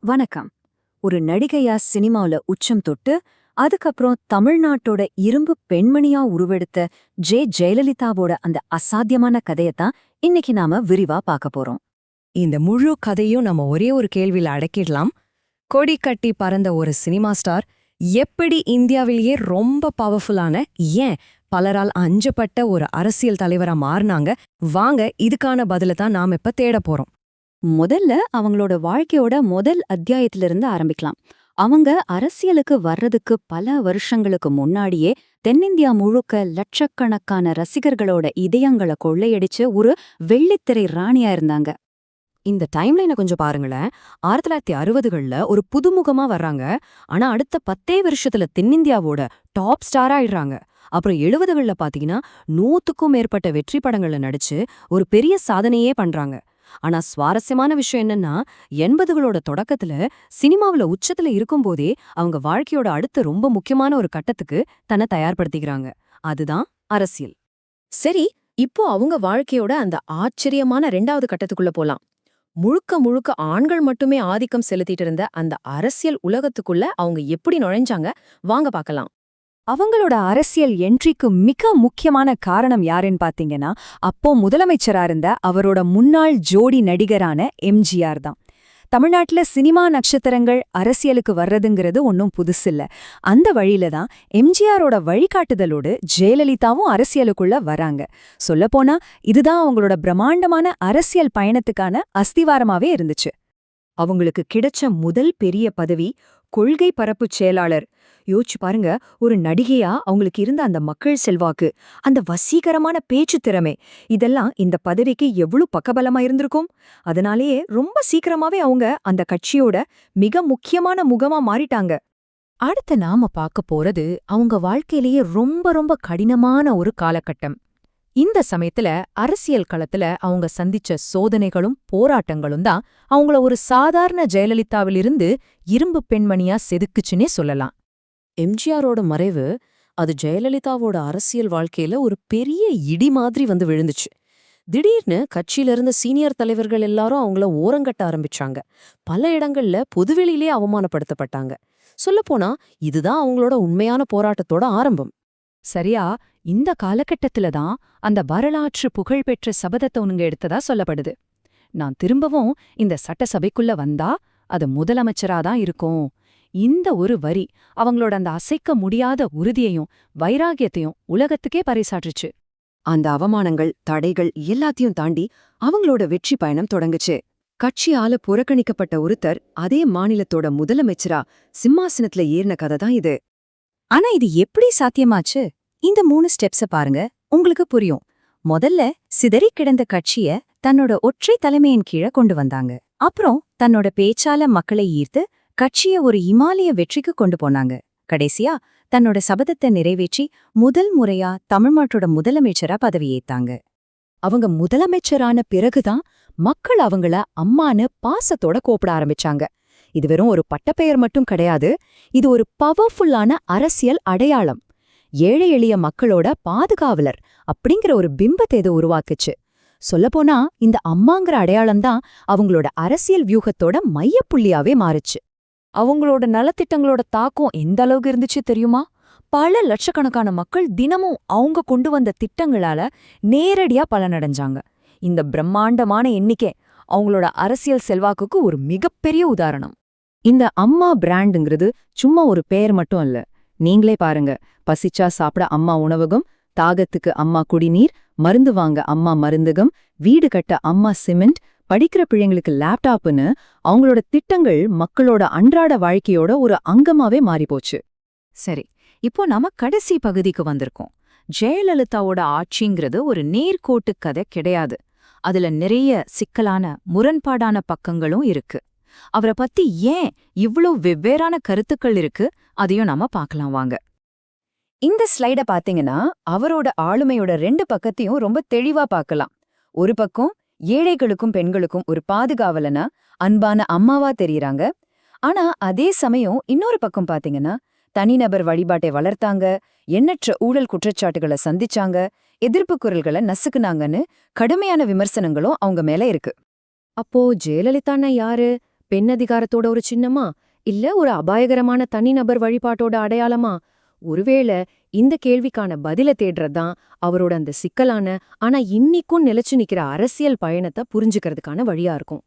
வணக்கம். ஒரு நடிகையா சினிமாவுல உச்சம் தொட்டு, அதுக்கப்புறம் தமிழ்நாட்டோட இரும்பு பெண்மணியா உருவெடுத்த ஜெயலலிதாவோட அந்த அசாத்தியமான கதையத்தான் இன்னைக்கு நாம விரிவா பார்க்க போறோம். இந்த முழு கதையும் நம்ம ஒரே ஒரு கேள்வியில அடக்கிடலாம். கொடி கட்டி பறந்த ஒரு சினிமா ஸ்டார் எப்படி இந்தியாவிலேயே ரொம்ப பவர்ஃபுல்லான, ஏன் பலரால் அஞ்சப்பட்ட ஒரு அரசியல் தலைவரா மாறினாங்க? வாங்க இதுக்கான பதில தான் நாம இப்ப தேட போறோம். முதல்ல அவங்களோட வாழ்க்கையோட முதல் அத்தியாயத்திலிருந்து ஆரம்பிக்கலாம். அவங்க அரசியலுக்கு வர்றதுக்கு பல வருஷங்களுக்கு முன்னாடியே தென்னிந்தியா முழுக்க லட்சக்கணக்கான ரசிகர்களோட இதயங்களை கொள்ளையடிச்சு ஒரு வெள்ளித்திரை ராணியா இருந்தாங்க. இந்த டைம்லைனை கொஞ்சம் பாருங்களேன். 1960கள்ல ஒரு புதுமுகமா வர்றாங்க. ஆனா அடுத்த 10 வருஷத்துல தென்னிந்தியாவோட டாப் ஸ்டார் ஆயிடுறாங்க. அப்புறம் 70கள்ல பாத்தீங்கன்னா 100க்கும் மேற்பட்ட வெற்றி படங்கள்ல நடிச்சு ஒரு பெரிய சாதனையே பண்றாங்க. ஆனா சுவாரஸ்யமான விஷயம் என்னன்னா, 80களோட தொடக்கத்துல சினிமாவுல உச்சத்துல இருக்கும்போதே அவங்க வாழ்க்கையோட அடுத்த ரொம்ப முக்கியமான ஒரு கட்டத்துக்கு தன்னை தயார்படுத்திக்கிறாங்க. அதுதான் அரசியல். சரி, இப்போ அவங்க வாழ்க்கையோட அந்த ஆச்சரியமான 2வது கட்டத்துக்குள்ள போலாம். முழுக்க முழுக்க ஆண்கள் மட்டுமே ஆதிக்கம் செலுத்திட்டு இருந்த அந்த அரசியல் உலகத்துக்குள்ள அவங்க எப்படி நுழைஞ்சாங்க, வாங்க பார்க்கலாம். அவங்களோட அரசியல் என்ட்ரிக்கு மிக முக்கியமான காரணம் யாருன்னு பாத்தீங்கன்னா, அப்போ முதலமைச்சரா இருந்த அவரோட முன்னாள் ஜோடி நடிகரான எம்ஜிஆர் தான். தமிழ்நாட்டுல சினிமா நட்சத்திரங்கள் அரசியலுக்கு வர்றதுங்கிறது ஒன்னும் புதுசில்ல. அந்த வழியில தான் எம்ஜிஆரோட வழிகாட்டுதலோடு ஜெயலலிதாவும் அரசியலுக்குள்ள வராங்க. சொல்லப்போனா இதுதான் அவங்களோட பிரம்மாண்டமான அரசியல் பயணத்துக்கான அஸ்திவாரமாவே இருந்துச்சு. அவங்களுக்கு கிடைச்ச முதல் பெரிய பதவி கொள்கை பரப்பு செயலாளர். யோசிச்சு பாருங்க, ஒரு நடிகையா அவங்களுக்கு இருந்த அந்த மக்கள் செல்வாக்கு, அந்த வசீகரமான பேச்சு திறமை, இதெல்லாம் இந்த பதவிக்கு எவ்வளவு பக்கபலமா இருந்திருக்கும். அதனாலேயே ரொம்ப சீக்கிரமாவே அவங்க அந்த கட்சியோட மிக முக்கியமான முகமா மாறிட்டாங்க. அடுத்து நாம பார்க்க போறது அவங்க வாழ்க்கையிலேயே ரொம்ப ரொம்ப கடினமான ஒரு காலகட்டம். இந்த சமயத்துல அரசியல் களத்துல அவங்க சந்திச்ச சோதனைகளும் போராட்டங்களும் தான் அவங்கள ஒரு சாதாரண ஜெயலலிதாவிலிருந்து இரும்பு பெண்மணியா செதுக்குச்சுன்னே சொல்லலாம். எம்ஜிஆரோட மறைவு அது ஜெயலலிதாவோட அரசியல் வாழ்க்கையில ஒரு பெரிய இடி மாதிரி வந்து விழுந்துச்சு. திடீர்னு கட்சியில இருந்த சீனியர் தலைவர்கள் எல்லாரும் அவங்கள ஓரங்கட்ட ஆரம்பிச்சாங்க. பல இடங்கள்ல பொதுவெளியிலே அவமானப்படுத்தப்பட்டாங்க. சொல்லப்போனா இதுதான் அவங்களோட உண்மையான போராட்டத்தோட ஆரம்பம். சரியா, இந்த காலகட்டத்துல தான் அந்த வரலாற்று புகழ்பெற்ற சபதத்தை உனங்க எடுத்ததா சொல்லப்படுது. நான் திரும்பவும் இந்த சட்டசபைக்குள்ள வந்தா அது முதலமைச்சராதான் இருக்கும். இந்த ஒரு வரி அவங்களோட அந்த அசைக்க முடியாத உறுதியையும் வைராகியத்தையும் உலகத்துக்கே பறைசாற்றுச்சு. அந்த அவமானங்கள், தடைகள் எல்லாத்தையும் தாண்டி அவங்களோட வெற்றி பயணம் தொடங்குச்சு. கட்சியால புறக்கணிக்கப்பட்ட ஒருத்தர் அதே மாநிலத்தோட முதலமைச்சரா சிம்மாசனத்துல ஏறின கதை தான் இது. ஆனா இது எப்படி சாத்தியமாச்சு? இந்த 3 ஸ்டெப்ஸ பாருங்க, உங்களுக்கு புரியும். முதல்ல சிதறி கிடந்த கட்சிய தன்னோட ஒற்றை தலைமையின் கீழே கொண்டு வந்தாங்க. அப்புறம் தன்னோட பேச்சால மக்களை ஈர்த்து கட்சிய ஒரு இமாலய வெற்றிக்கு கொண்டு போனாங்க. கடைசியா தன்னோட சபதத்தை நிறைவேற்றி முதல் முறையா தமிழ்நாட்டோட முதலமைச்சரா பதவியேத்தாங்க. அவங்க முதலமைச்சரான பிறகுதான் மக்கள் அவங்கள அம்மான்னு பாசத்தோட கூப்பிட ஆரம்பிச்சாங்க. இது வெறும் ஒரு பட்டப்பெயர் மட்டும் கிடையாது, இது ஒரு பவர்ஃபுல்லான அரசியல் அடையாளம். ஏழை எளிய மக்களோட பாதுகாவலர் அப்படிங்கிற ஒரு பிம்பத்தை இது உருவாக்குச்சு. சொல்லப்போனா இந்த அம்மாங்கிற அடையாளம்தான் அவங்களோட அரசியல் வியூகத்தோட மையப்புள்ளியாவே மாறுச்சு. அவங்களோட நலத்திட்டங்களோட தாக்கம் எந்த அளவுக்கு இருந்துச்சு தெரியுமா? பல லட்சக்கணக்கான மக்கள் தினமும் அவங்க கொண்டு வந்த திட்டங்களால நேரடியா பலனடைஞ்சாங்க. இந்த பிரம்மாண்டமான எண்ணிக்கை அவங்களோட அரசியல் செல்வாக்குக்கு ஒரு மிகப்பெரிய உதாரணம். இந்த அம்மா பிராண்டுங்கிறது சும்மா ஒரு பெயர் மட்டும் அல்ல. நீங்களே பாருங்க, பசிச்சா சாப்பிட அம்மா உணவகம், தாகத்துக்கு அம்மா குடிநீர், மருந்து வாங்க அம்மா மருந்தகம், வீடு கட்ட அம்மா சிமெண்ட், படிக்கிற பிள்ளைங்களுக்கு லேப்டாப்னு அவங்களோட திட்டங்கள் மக்களோட அன்றாட வாழ்க்கையோட ஒரு அங்கமாவே மாறிப்போச்சு. சரி, இப்போ நாம கடைசி பகுதிக்கு வந்திருக்கோம். ஜெயலலிதாவோட ஆட்சிங்கிறது ஒரு நேர்கோட்டு கதை கிடையாது. அதுல நிறைய சிக்கலான முரண்பாடான பக்கங்களும் இருக்கு. அவரை பத்தி ஏன் இவ்ளோ வெவ்வேறான கருத்துக்கள் இருக்கு, அதையும் நாம பார்க்கலாம் வாங்க. இந்த ஸ்லைட பாத்தீங்கன்னா அவரோட ஆளுமையோட 2 பக்கத்தையும் ரொம்ப தெளிவா பார்க்கலாம். ஒரு பக்கம் ஏழைகளுக்கும் பெண்களுக்கும் ஒரு பாதுகாவலனா, அன்பான அம்மாவா தெரியறாங்க. ஆனா அதே சமயம் இன்னொரு பக்கம் பாத்தீங்கன்னா தனிநபர் வழிபாட்டை வளர்த்தாங்க, எண்ணற்ற ஊழல் குற்றச்சாட்டுகளை சந்திச்சாங்க, எதிர்ப்பு குரல்களை நசுக்குனாங்கன்னு கடுமையான விமர்சனங்களும் அவங்க மேல இருக்கு. அப்போ ஜெயலலிதான்னா யாரு? பெண் அதிகாரத்தோட ஒரு சின்னமா, இல்ல ஒரு அபாயகரமான தனிநபர் வழிபாட்டோட அடையாளமா? ஒருவேளை இந்த கேள்விக்கான பதில தேடுறதுதான் அவரோட அந்த சிக்கலான ஆனா இன்னிக்கும் நிலைச்சு நிக்கிற அரசியல் பயணத்தை புரிஞ்சுக்கிறதுக்கான வழியா இருக்கும்.